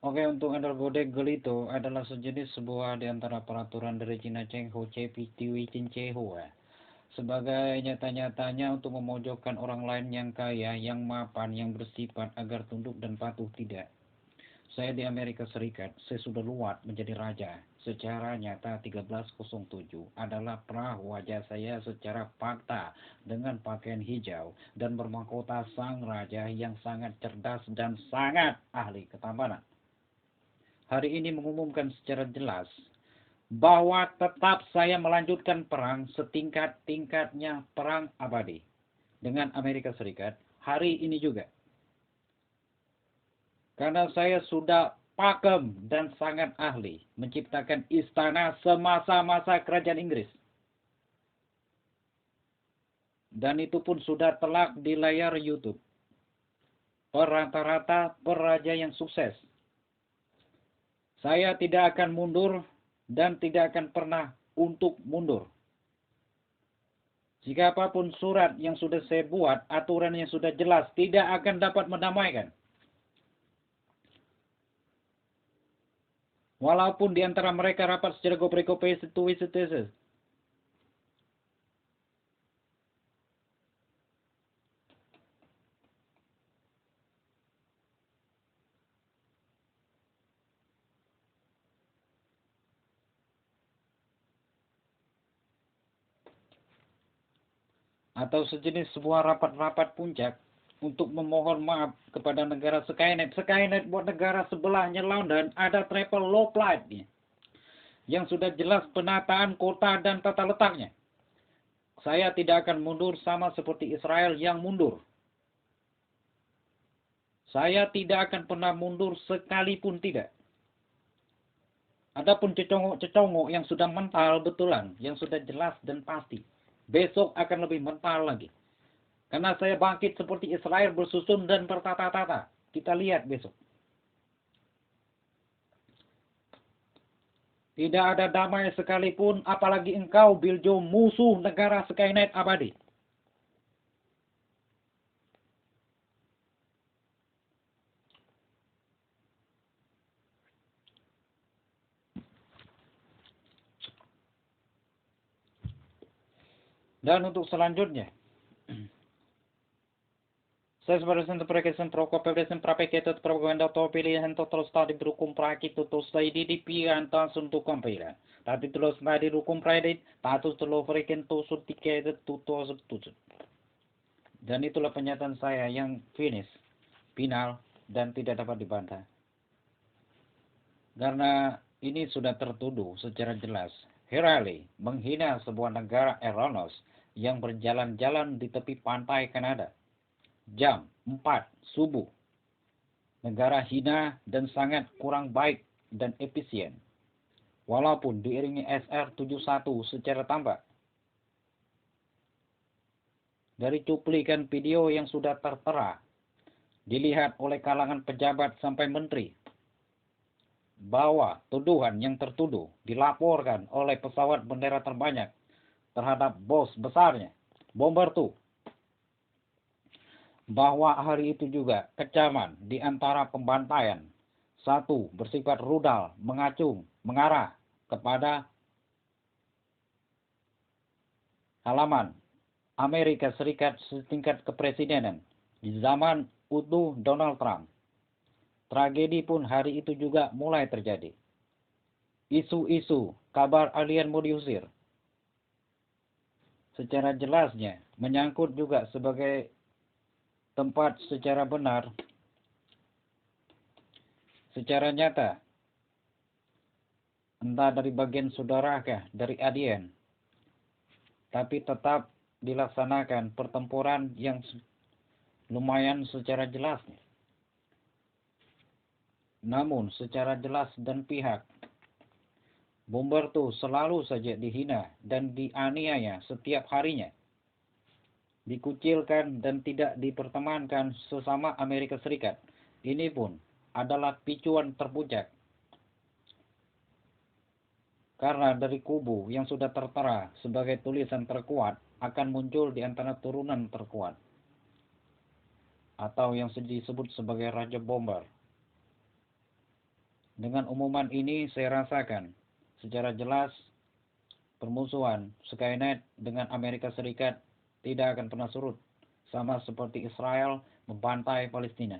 Oke, untuk undergodek gelito adalah sejenis sebuah di antara peraturan dari Cina Cheng Ho Che Tiwi Chin Che Ho ya. Sebagai nyata-nyatanya untuk memojokkan orang lain yang kaya, yang mapan, yang bersifat agar tunduk dan patuh tidak. Saya di Amerika Serikat, saya sudah luat menjadi raja. Secara nyata 1307 adalah perah wajah saya secara fakta dengan pakaian hijau dan bermahkota sang raja yang sangat cerdas dan sangat ahli ketampanan. Hari ini mengumumkan secara jelas bahwa tetap saya melanjutkan perang setingkat-tingkatnya perang abadi dengan Amerika Serikat hari ini juga. Karena saya sudah pakem dan sangat ahli menciptakan istana semasa-masa kerajaan Inggris. Dan itu pun sudah telak di layar YouTube. Per rata-rata per raja yang sukses. Saya tidak akan mundur dan tidak akan pernah untuk mundur. Jika apapun surat yang sudah saya buat, aturan yang sudah jelas, tidak akan dapat mendamaikan. Walaupun di antara mereka rapat secara goprek-goprek setuis. Atau sejenis sebuah rapat-rapat puncak untuk memohon maaf kepada negara Skynet. Skynet buat negara sebelahnya London ada travel law flight-nya. Yang sudah jelas penataan kota dan tata letaknya. Saya tidak akan mundur sama seperti Israel yang mundur. Saya tidak akan pernah mundur sekalipun tidak. Adapun cecongok-cecongok yang sudah mental betulan, yang sudah jelas dan pasti. Besok akan lebih mental lagi. Karena saya bangkit seperti Israel bersusun dan bertata-tata. Kita lihat besok. Tidak ada damai sekalipun, apalagi engkau, Bill Joe, musuh negara Skynet abadi. Dan untuk selanjutnya, saya sebagai sentuh prekesen prokop pebesen prapeketot propaganda to pilihan total studi berukum prakit to studi di pian untuk kompila. Tapi terus studi rukum praedit, tatus telo freken to surtikedet to tutut. Dan itulah pernyataan saya yang finish, final, dan tidak dapat dibantah. Karena ini sudah tertuduh secara jelas. Herali menghina sebuah negara Eronos yang berjalan-jalan di tepi pantai Kanada. Jam 4 subuh. Negara hina dan sangat kurang baik dan efisien. Walaupun diiringi SR-71 secara tampak. Dari cuplikan video yang sudah tertera, dilihat oleh kalangan pejabat sampai menteri, bahwa tuduhan yang tertuduh dilaporkan oleh pesawat bendera terbanyak terhadap bos besarnya, Bomber 2. Bahwa hari itu juga kecaman di antara pembantaian. Satu, bersifat rudal, mengacung, mengarah kepada halaman Amerika Serikat setingkat kepresidenan di zaman utuh Donald Trump. Tragedi pun hari itu juga mulai terjadi. Isu-isu kabar alien mau diusir. Secara jelasnya menyangkut juga sebagai tempat secara benar, secara nyata, entah dari bagian saudarakah, dari alien, tapi tetap dilaksanakan pertempuran yang lumayan secara jelas. Namun secara jelas dan pihak, Bomber 2 selalu saja dihina dan dianiaya setiap harinya. Dikucilkan dan tidak dipertemankan sesama Amerika Serikat. Ini pun adalah picuan terpuncak. Karena dari kubu yang sudah tertera sebagai tulisan terkuat akan muncul di antara turunan terkuat. Atau yang disebut sebagai Raja Bomber. Dengan umuman ini saya rasakan secara jelas permusuhan Skynet dengan Amerika Serikat tidak akan pernah surut, sama seperti Israel membantai Palestina.